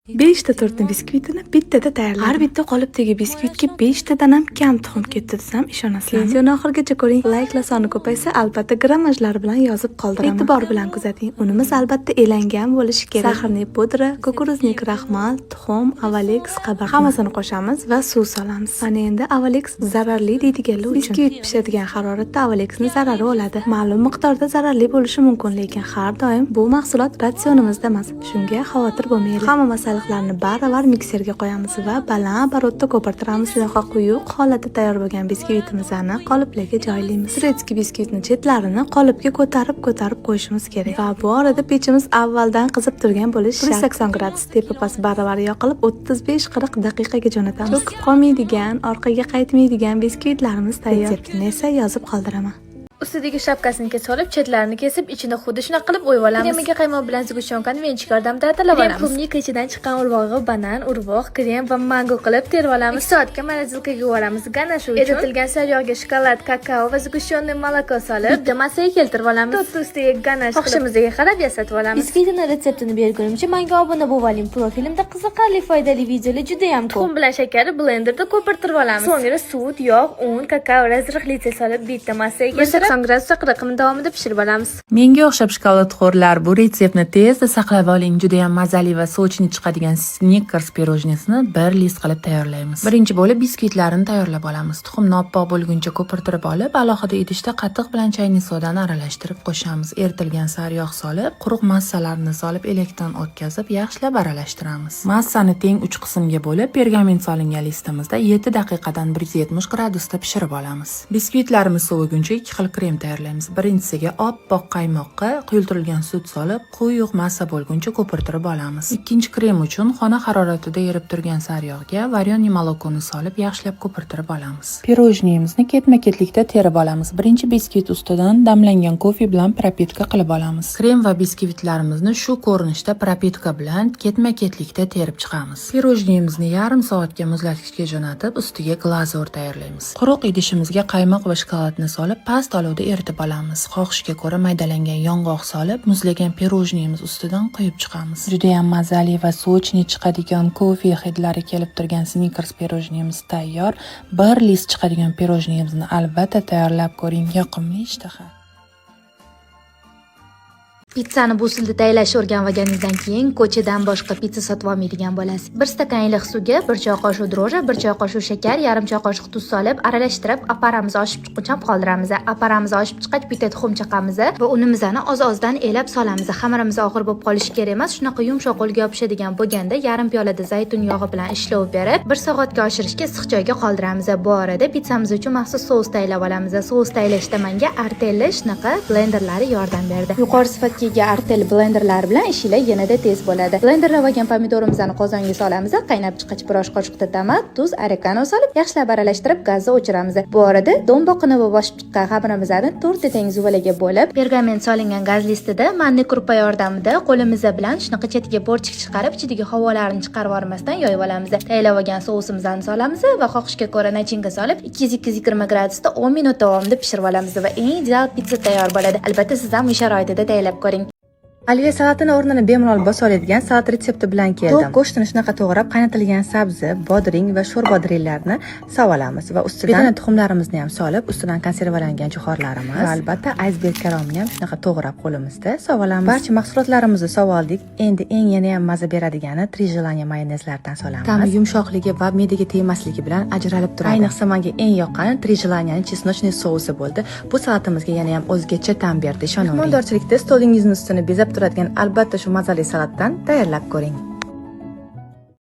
5 ta tortni biskvitini bittada tayyorladim. Har bitta qolipdagi biskvitga 5 tadan ham kam tuxum ketdi desam ishonasizlar. Videoni oxirigacha ko'ring. Layklar soni ko'paysa, albatta grammajlar bilan yozib qoldiraman. E'tibor bilan kuzating. Unimiz albatta elangan bo'lishi kerak. Saxarli pudra, kukuruznik kraxmal, tuxum, avalex, qabaqa hammasini qo'shamiz va suv solamiz. Mana endi avalex zararli deydiganlar uchun biskvit pishadigan haroratda avalexning zarari bo'ladi. Ma'lum miqdorda zararli bo'lishi mumkin, lekin har doim bu mahsulot ratsionimizda emas. Shunga xavotir bo'lmaylik. Hamma masalliqlarni baravar mikserga qo'yamiz va baland barodda ko'pirtiramiz. Shunaqa quyuq holatda tayyor bo'lgan biskvitimizni qoliplarga joylaymiz. Turetskiy biskvitni chetlarini qolipga ko'tarib qo'yishimiz kerak. Va bu orada pechimiz avvaldan qizib turgan bo'lishi shart. 180 gradus tepa-past baravar yoqilib 35-40 daqiqaga jo'natamiz. Cho'kib qolmaydigan, orqaga qaytmaydigan biskvitlarimiz tayyor. Retseptini esa yozib qoldiraman. Ustidagi shapkasini kesib olib, chetlarini kesib, ichini xuddi shunaqa qilib o'yib olamiz. Kremiga qaymoq bilan zgushyonkaning venchik yordamida tayyorlab olamiz. Klubnik ichidan chiqqan urvog'i, banan, urvoq, krem va mango qilib terib olamiz. 2 soatga morosilkaga yuboramiz. Ganashi uchun eritilgan saryog'ga shokolad, kakao va zgushyanniy moloko solib, bitta massaga keltirib olamiz. Tortni ustiga ganash xohishimizga qarab yasatib olamiz. Biskvitning retseptini bergunimcha menga obuna bo'ling oling. Profilimda qiziqarli, foydali videolar juda ham ko'p. Tuxum bilan shakarni blenderda ko'pirtirib olamiz. So'ngra sut, yog', un, kakao razriqlicha solib bitta massaga keltirib 180 gradusda 40 minut davomida pishirib olamiz. Menga o'xshab shokoladxo'rlar bu retseptni tezda saqlab oling. Juda ham mazali va sochni chiqadigan Snickers pirojnisini bir list qilib tayyorlaymiz. Birinchi bo'lib biskvitlarni tayyorlab olamiz. Tuxumni oppoq bo'lguncha ko'pirtirib olib, alohida idishda qatiq bilan chayni sodani aralashtirib qo'shamiz. Eritilgan saryog' solib, quruq massalarni solib elakdan o'tkazib, yaxshilab aralashtiramiz. Massani teng 3 qismga bo'lib, pergament solingan listimizda 7 daqiqadan 170 gradusda pishirib olamiz. Biskvitlarimiz soviguncha 2 xil krem tayyorlaymiz. Birinchisiga oppoq qaymoqqa quyultirilgan sut solib, quyuq massa bo'lguncha ko'pirtirib olamiz. Ikkinchi krem uchun xona haroratida erib turgan saryog'ga varyoniy molokoni solib, yaxshilab ko'pirtirib olamiz. Pirojniyimizni ketma-ketlikda terib olamiz. Birinchi biskvit ustidan damlangan kofe bilan propitka qilib olamiz. Krem va biskvitlarimizni shu ko'rinishda propitka bilan ketma-ketlikda terib chiqamiz. Pirojniyimizni yarim soatga muzlatgichga jo'natib, ustiga glazur tayyorlaymiz. Quruq idishimizga qaymoq va shokoladni solib, past olovda eritib olamiz. Xohishga ko'ra maydalangan yong'oq solib, muzlagan pirojniyimiz ustidan quyib chiqamiz. Juda ham mazali va sochni chiqadigan kofe hidlari kelib turgan Snickers pirojniyimiz tayyor. Bir list chiqadigan pirojniyimizni albatta tayyorlab ko'ring. Yoqimli ishtaha. Pizzani bu usulda tayyorlashni o'rganganingizdan keyin ko'chadan boshqa pizza sotib olmaydigan bo'lasiz. 1 stakan iliq suvga 1 choy qoshiq dro'ja, 1 choy qoshiq shakar, yarim choy qoshiq tuz solib, aralashtirib, aparamiz oshib chiqquncha qoldiramiz. Aparamiz oshib chiqqach, bitta tuxum chaqamiz va unimizni oz-ozdan elab solamiz. Xamirimiz og'ir bo'lib qolishi kerak emas. Shunaqa yumshoq qo'lga yopishadigan bo'lganda yarim piyolada zaytun yog'i bilan ishlov berib, 1 soatga oshirishga issiq joyga qoldiramiz. Bu orada pizzamiz uchun maxsus sous tayyorlab olamiz. Sous tayyorlashda menga Artelli shunaqa blenderlari yordam berdi. Yuqori sifatga Artel blenderlar bilan ishinglar yanada tez bo'ladi. Blenderlab olgan pomidorimizni qozonga solamiz, qaynab chiqqach 1 osh qoshiqda tomat, tuz, oregano solib, yaxshilab aralashtirib gazni o'chiramiz. Bu orada do'mboqini va boshib chiqqan xamirimizni 4 ta teng zuvalaga bo'lib, pergament solingan gaz listida manniy kurpa yordamida qo'limiz bilan shunaqa chetiga borchik chiqarib, ichidagi havolarni chiqarib yubormasdan yoyib olamiz. Tayyorlab olgan sousimizni solamiz va xohishga ko'ra nachinga solib, 220 gradusda 10 minut davomida pishirib olamiz va eng ideal pizza tayyor bo'ladi. Albatta siz ham uy sharoitida tayyorlab ko'ring. Aliya salatini o'rnini bemalol bosa oladigan salat retsepti bilan keldim. Tovuq go'shtini shunaqa to'g'rab, qaynatilgan sabzi, bodring va sho'rva bodringlarni solamiz va ustidan tuxumlarimizni ham solib, ustidan konservalangan jo'xorilarimiz va albatta aysberg karomini ham shunaqa to'g'rab qo'limizda solamiz. Barcha mahsulotlarimizni soldik. Endi yana ham maza beradigani trijelaniya mayonezlardan solamiz. Ta'mi yumshoqligi va me'daga tegmasligi bilan ajralib turadi. Ayniqsa menga eng yoqqani trijelaniyaning chesnochniy sousi bo'ldi. Bu salatimizga yana ham o'zgacha ta'm berdi, ishoning. Mehmondorchilikda stolingizni ustini bezab turadigan albatta shu mazali salatdan tayyorlab ko'ring.